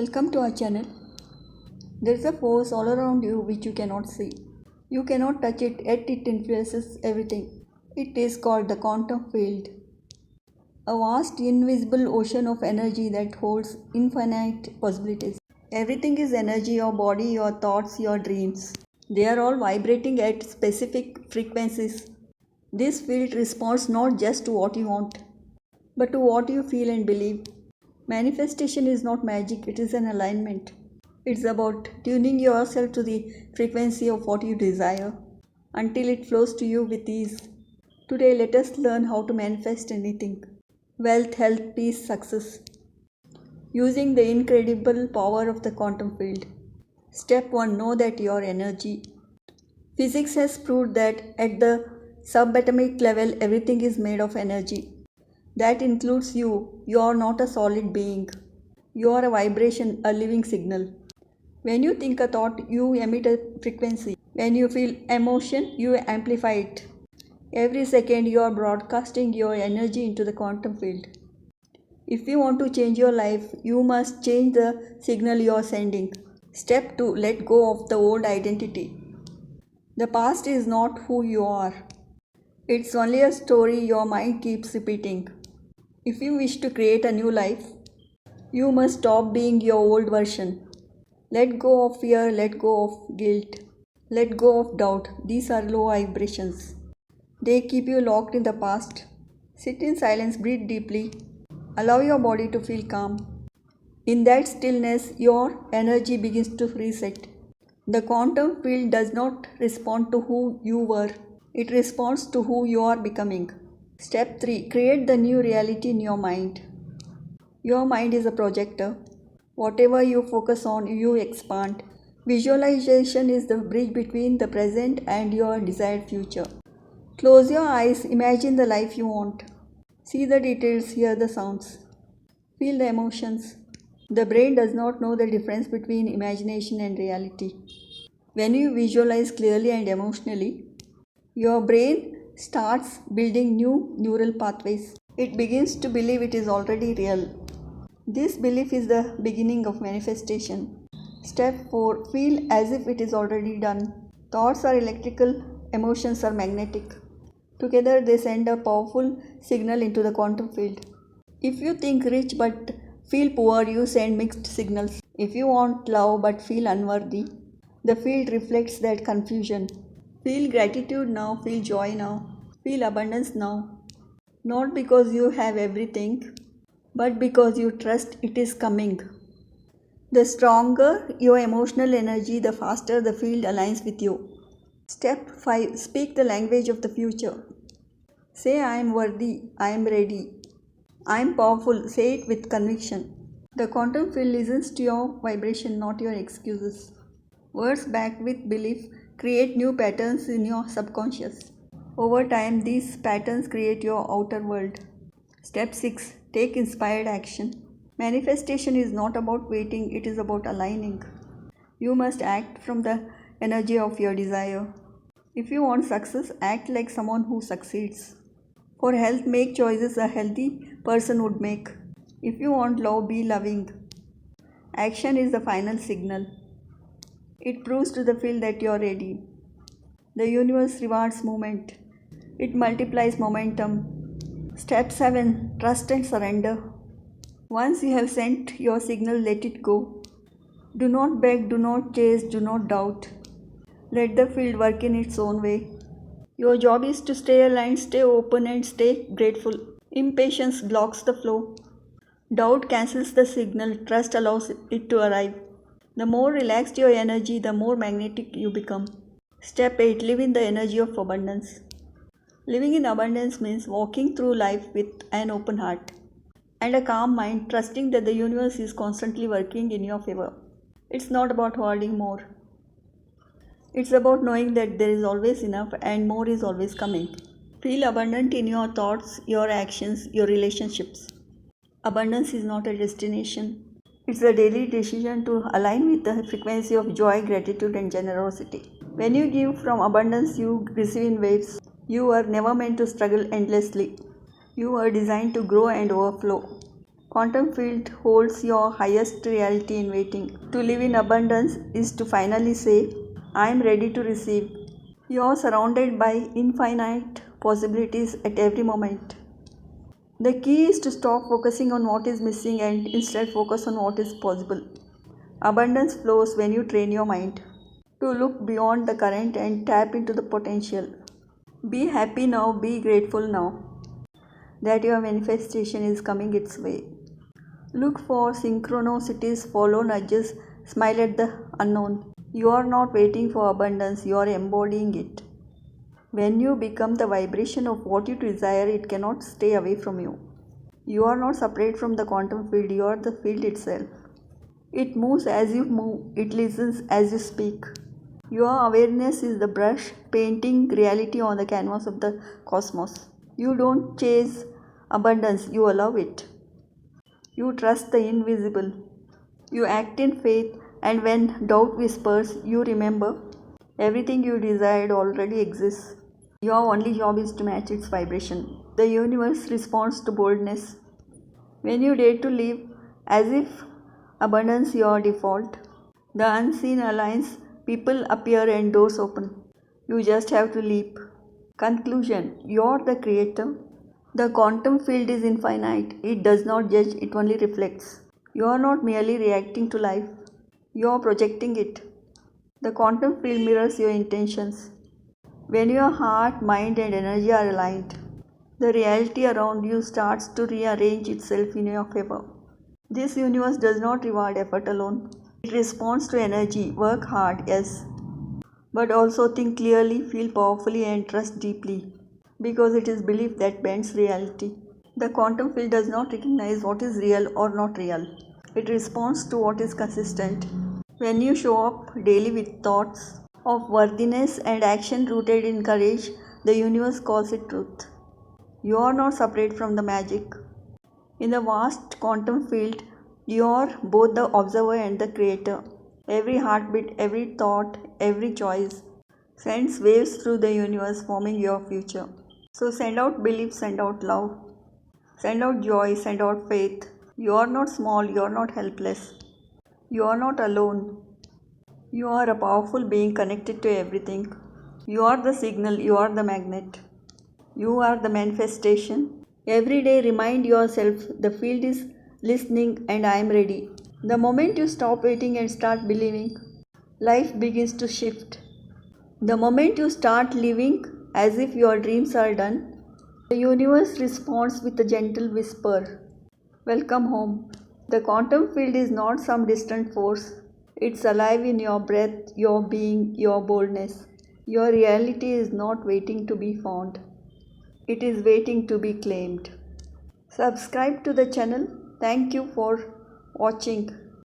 Welcome to our channel. There is a force all around you which you cannot see. You cannot touch it, yet it influences everything. It is called the quantum field, a vast invisible ocean of energy that holds infinite possibilities. Everything is energy: your body, your thoughts, your dreams. They are all vibrating at specific frequencies. This field responds not just to what you want, but to what you feel and believe. Manifestation is not magic, it is an alignment. It's about tuning yourself to the frequency of what you desire until it flows to you with ease. Today, let us learn how to manifest anything: wealth, health, peace, success, using the incredible power of the quantum field. Step 1: know that your energy. Physics has proved that at the subatomic level, everything is made of energy. That includes you. You are not a solid being. You are a vibration, a living signal. When you think a thought, you emit a frequency. When you feel emotion, you amplify it. Every second, you are broadcasting your energy into the quantum field. If you want to change your life, you must change the signal you are sending. Step 2: let go of the old identity. The past is not who you are. It's only a story your mind keeps repeating. If you wish to create a new life, you must stop being your old version. Let go of fear, let go of guilt, let go of doubt. These are low vibrations. They keep you locked in the past. Sit in silence, breathe deeply, allow your body to feel calm. In that stillness, your energy begins to reset. The quantum field does not respond to who you were, it responds to who you are becoming. Step 3: create the new reality in your mind. Your mind is a projector. Whatever you focus on, you expand. Visualization is the bridge between the present and your desired future. Close your eyes, imagine the life you want. See the details, hear the sounds, feel the emotions. The brain does not know the difference between imagination and reality. When you visualize clearly and emotionally, your brain starts building new neural pathways. It begins to believe it is already real. This belief is the beginning of manifestation. Step 4: feel as if it is already done. Thoughts are electrical, emotions are magnetic. Together they send a powerful signal into the quantum field. If you think rich but feel poor, you send mixed signals. If you want love but feel unworthy, the field reflects that confusion. Feel gratitude now, feel joy now, feel abundance now. Not because you have everything, but because you trust it is coming. The stronger your emotional energy, the faster the field aligns with you. Step 5: speak the language of the future. Say, I am worthy, I am ready, I am powerful. Say it with conviction. The quantum field listens to your vibration, not your excuses. Words backed with belief create new patterns in your subconscious. Over time, these patterns create your outer world. Step 6: take inspired action. Manifestation is not about waiting, it is about aligning. You must act from the energy of your desire. If you want success, act like someone who succeeds. For health, make choices a healthy person would make. If you want love, be loving. Action is the final signal. It proves to the field that you are ready. The universe rewards movement. It multiplies momentum. Step 7: trust and surrender. Once you have sent your signal, let it go. Do not beg, do not chase, do not doubt. Let the field work in its own way. Your job is to stay aligned, stay open, and stay grateful. Impatience blocks the flow. Doubt cancels the signal, trust allows it to arrive. The more relaxed your energy, the more magnetic you become. Step 8: live in the energy of abundance. Living in abundance means walking through life with an open heart and a calm mind, trusting that the universe is constantly working in your favor. It's not about hoarding more. It's about knowing that there is always enough and more is always coming. Feel abundant in your thoughts, your actions, your relationships. Abundance is not a destination. It's a daily decision to align with the frequency of joy, gratitude, and generosity. When you give from abundance, you receive in waves. You were never meant to struggle endlessly. You were designed to grow and overflow. Quantum field holds your highest reality in waiting. To live in abundance is to finally say, I am ready to receive. You are surrounded by infinite possibilities at every moment. The key is to stop focusing on what is missing and instead focus on what is possible. Abundance flows when you train your mind to look beyond the current and tap into the potential. Be happy now, be grateful now that your manifestation is coming its way. Look for synchronicities, follow nudges, smile at the unknown. You are not waiting for abundance, you are embodying it. When you become the vibration of what you desire, it cannot stay away from you. You are not separate from the quantum field, you are the field itself. It moves as you move, it listens as you speak. Your awareness is the brush painting reality on the canvas of the cosmos. You don't chase abundance, you allow it. You trust the invisible. You act in faith, and when doubt whispers, you remember everything you desired already exists. Your only job is to match its vibration. The universe responds to boldness. When you dare to live as if abundance is your default, the unseen aligns, people appear and doors open. You just have to leap. Conclusion: you're the creator. The quantum field is infinite. It does not judge, it only reflects. You are not merely reacting to life, you are projecting it. The quantum field mirrors your intentions. When your heart, mind, and energy are aligned, the reality around you starts to rearrange itself in your favor. This universe does not reward effort alone. It responds to energy. Work hard, yes, but also think clearly, feel powerfully, and trust deeply, because it is belief that bends reality. The quantum field does not recognize what is real or not real. It responds to what is consistent. When you show up daily with thoughts of worthiness and action rooted in courage, the universe calls it truth. You are not separate from the magic. In the vast quantum field, you are both the observer and the creator. Every heartbeat, every thought, every choice sends waves through the universe forming your future. So send out belief, send out love, send out joy, send out faith. You are not small, you are not helpless. You are not alone. You are a powerful being connected to everything. You are the signal, you are the magnet. You are the manifestation. Every day remind yourself the field is listening and I am ready. The moment you stop waiting and start believing, life begins to shift. The moment you start living as if your dreams are done, the universe responds with a gentle whisper, welcome home. The quantum field is not some distant force. It's alive in your breath, your being, your boldness. Your reality is not waiting to be found. It is waiting to be claimed. Subscribe to the channel. Thank you for watching.